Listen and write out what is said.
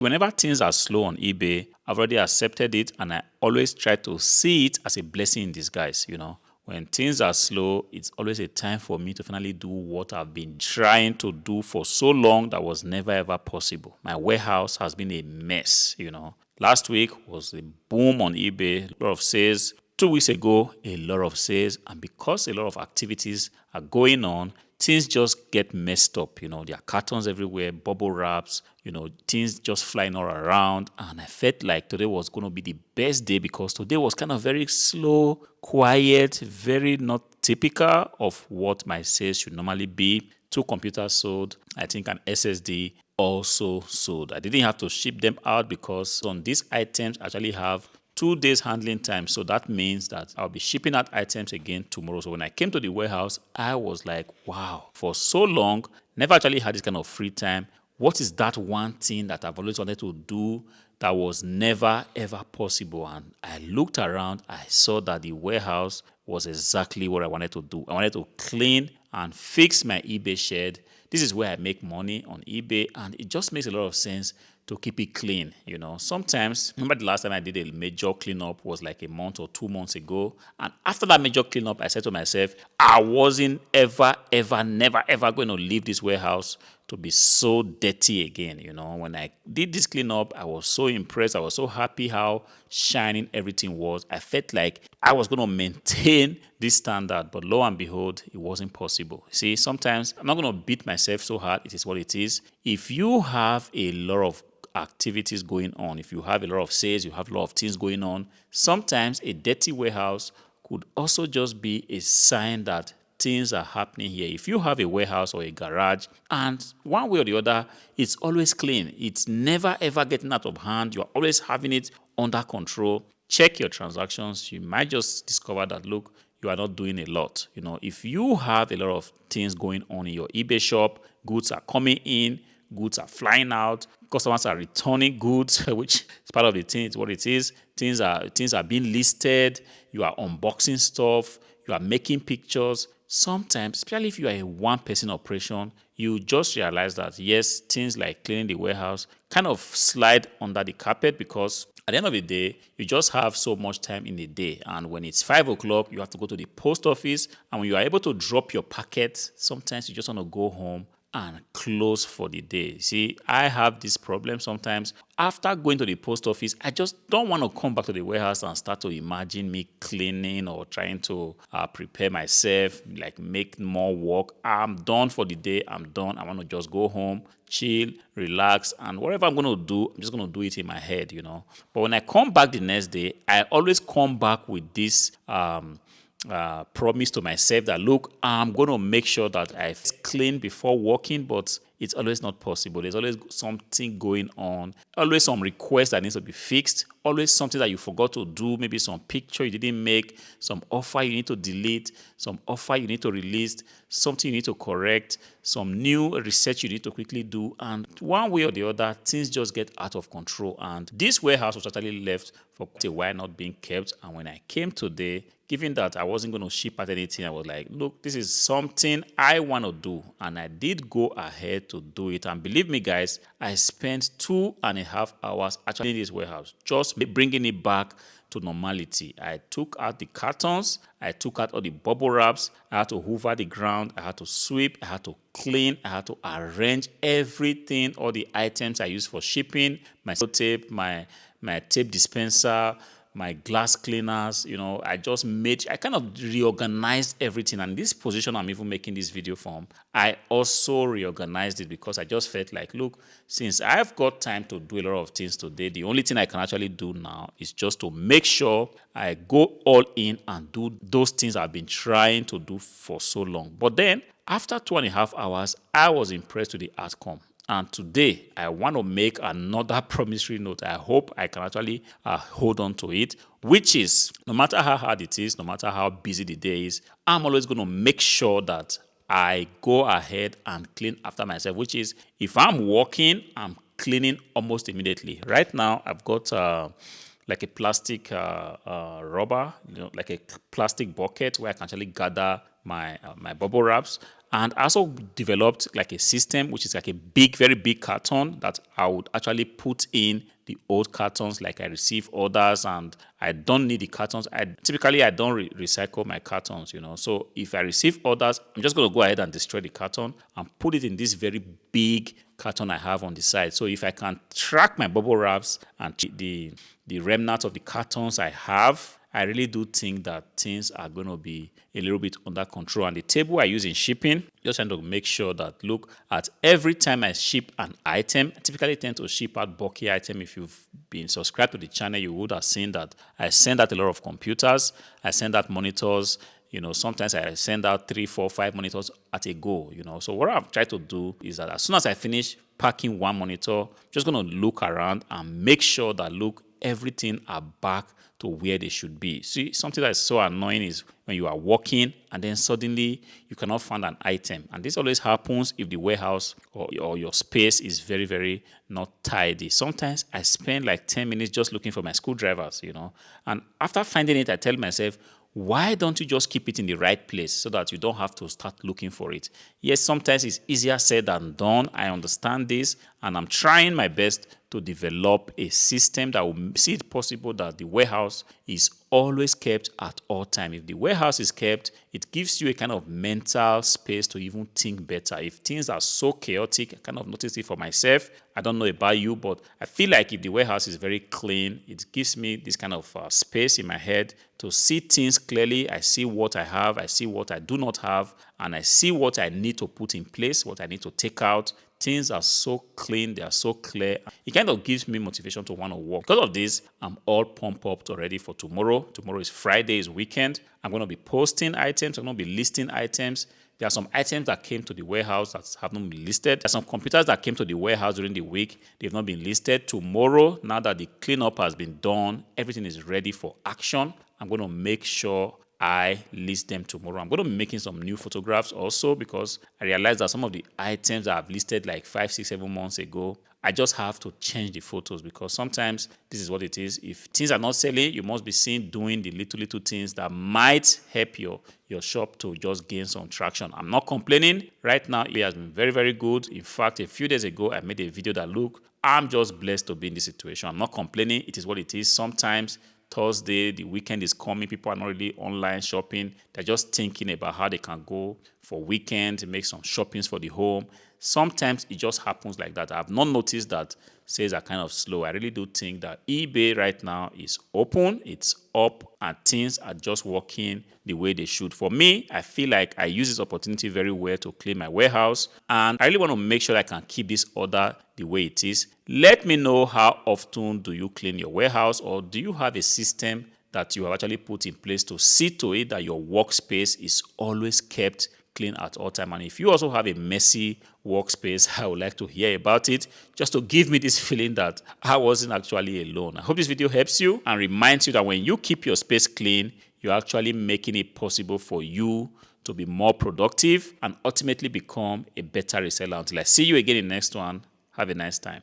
Whenever things are slow on eBay, I've already accepted it, and I always try to see it as a blessing in disguise, When things are slow, it's always a time for me to finally do what I've been trying to do for so long that was never ever possible. My warehouse has been a mess. Last week was a boom on eBay, a lot of sales. 2 weeks ago, a lot of sales, and because a lot of activities are going on, things just get messed up. There are cartons everywhere, bubble wraps, things just flying all around. And I felt like today was going to be the best day because today was kind of very slow, quiet, very not typical of what my sales should normally be. 2 computers sold, I think an SSD also sold. I didn't have to ship them out because on these items I actually have 2 days handling time. So that means that I'll be shipping out items again tomorrow. So when I came to the warehouse, I was like, wow, for so long, never actually had this kind of free time. What is that one thing that I've always wanted to do that was never ever possible? And I looked around, I saw that the warehouse was exactly what I wanted to do. I wanted to clean and fix my eBay shed. This is where I make money on eBay, and it just makes a lot of sense to keep it clean. Sometimes, remember the last time I did a major cleanup was like a month or 2 months ago. And after that major cleanup, I said to myself, I wasn't ever, never, ever going to leave this warehouse to be so dirty again. When I did this cleanup, I was so impressed. I was so happy how shining everything was. I felt like I was going to maintain this standard, but lo and behold, it wasn't possible. See, sometimes I'm not going to beat myself so hard. It is what it is. If you have a lot of activities going on, if you have a lot of sales, you have a lot of things going on, sometimes a dirty warehouse could also just be a sign that things are happening here. If you have a warehouse or a garage and one way or the other, it's always clean, it's never ever getting out of hand, you're always having it under control, check your transactions. You might just discover that, look, you are not doing a lot. If you have a lot of things going on in your eBay shop, goods are coming in, goods are flying out, customers are returning goods, which is part of the thing. It's what it is. Things are being listed. You are unboxing stuff. You are making pictures. Sometimes, especially if you are a one-person operation, you just realize that yes, things like cleaning the warehouse kind of slide under the carpet because at the end of the day, you just have so much time in the day. And when it's 5 o'clock, you have to go to the post office. And when you are able to drop your packet, sometimes you just want to go home and close for the day. See, I have this problem sometimes. After going to the post office, I just don't want to come back to the warehouse and start to imagine me cleaning or trying to prepare myself, like make more work. I'm done for the day. I'm done. I want to just go home, chill, relax, and whatever I'm going to do, I'm just going to do it in my head. But when I come back the next day, I always come back with this promise to myself that, look, I'm going to make sure that I clean before working, but it's always not possible. There's always something going on, always some request that needs to be fixed, always something that you forgot to do, maybe some picture you didn't make, some offer you need to delete, some offer you need to release, something you need to correct, some new research you need to quickly do, and one way or the other, things just get out of control. And this warehouse was actually left for quite a while not being kept, and when I came today, given that I wasn't going to ship out anything, I was like, look, this is something I want to do. And I did go ahead to do it. And believe me, guys, I spent 2.5 hours actually in this warehouse, just bringing it back to normality. I took out the cartons, I took out all the bubble wraps, I had to hoover the ground, I had to sweep, I had to clean, I had to arrange everything, all the items I use for shipping, my tape, my tape dispenser, my glass cleaners. I kind of reorganized everything. And this position I'm even making this video from, I also reorganized it because I just felt like, look, since I've got time to do a lot of things today, the only thing I can actually do now is just to make sure I go all in and do those things I've been trying to do for so long. But then after 2.5 hours, I was impressed with the outcome. And today, I want to make another promissory note. I hope I can actually hold on to it, which is, no matter how hard it is, no matter how busy the day is, I'm always going to make sure that I go ahead and clean after myself, which is, if I'm working, I'm cleaning almost immediately. Right now, I've got like a plastic rubber, like a plastic bucket where I can actually gather my bubble wraps. And I also developed like a system, which is like a big, very big carton that I would actually put in the old cartons. Like I receive orders and I don't need the cartons. Typically I don't recycle my cartons, you know. So if I receive orders, I'm just going to go ahead and destroy the carton and put it in this very big carton I have on the side. So if I can track my bubble wraps and the remnants of the cartons I have, I really do think that things are going to be a little bit under control. And the table I use in shipping, just trying to make sure that, look, at every time I ship an item, I typically tend to ship out bulky item. If you've been subscribed to the channel, you would have seen that I send out a lot of computers, I send out monitors. You know, sometimes I send out 3, 4, 5 monitors at a go, you know. So what I've tried to do is that as soon as I finish packing one monitor, I'm just going to look around and make sure that, look, everything are back to where they should be. See, something that is so annoying is when you are walking and then suddenly you cannot find an item. And this always happens if the warehouse or your space is very, very not tidy. Sometimes I spend like 10 minutes just looking for my screwdrivers, you know. And after finding it, I tell myself, why don't you just keep it in the right place so that you don't have to start looking for it? Yes, sometimes it's easier said than done. I understand this, and I'm trying my best to develop a system that will see it possible that the warehouse is always kept at all time. If the warehouse is kept, it gives you a kind of mental space to even think better. If things are so chaotic, I kind of noticed it for myself. I don't know about you, but I feel like if the warehouse is very clean, it gives me this kind of space in my head to see things clearly. I see what I have, I see what I do not have, and I see what I need to put in place, what I need to take out. Things are so clean, they are so clear. It kind of gives me motivation to want to work. Because of this, I'm all pumped up already for tomorrow. Tomorrow is Friday, is weekend. I'm going to be posting items, I'm going to be listing items. There are some items that came to the warehouse that have not been listed. There are some computers that came to the warehouse during the week. They've not been listed. Tomorrow, now that the cleanup has been done, everything is ready for action. I'm going to make sure I list them tomorrow. I'm going to be making some new photographs also because I realized that some of the items that I've listed like 5, 6, 7 months ago, I just have to change the photos because sometimes this is what it is. If things are not selling, you must be seen doing the little things that might help your shop to just gain some traction. I'm not complaining. Right now, it has been very, very good. In fact, a few days ago, I made a video that, look, I'm just blessed to be in this situation. I'm not complaining. It is what it is. Sometimes Thursday, the weekend is coming. People are not really online shopping. They're just thinking about how they can go for weekend, make some shoppings for the home. Sometimes it just happens like that. I've not noticed that sales are kind of slow. I really do think that eBay right now is open, it's up, and things are just working the way they should. For me, I feel like I use this opportunity very well to clean my warehouse, and I really want to make sure I can keep this order the way it is. Let me know how often do you clean your warehouse, or do you have a system that you have actually put in place to see to it that your workspace is always kept clean at all time. And if you also have a messy workspace, I would like to hear about it, just to give me this feeling that I wasn't actually alone. I hope this video helps you and reminds you that when you keep your space clean, you're actually making it possible for you to be more productive and ultimately become a better reseller. Until I see you again in the next one, have a nice time.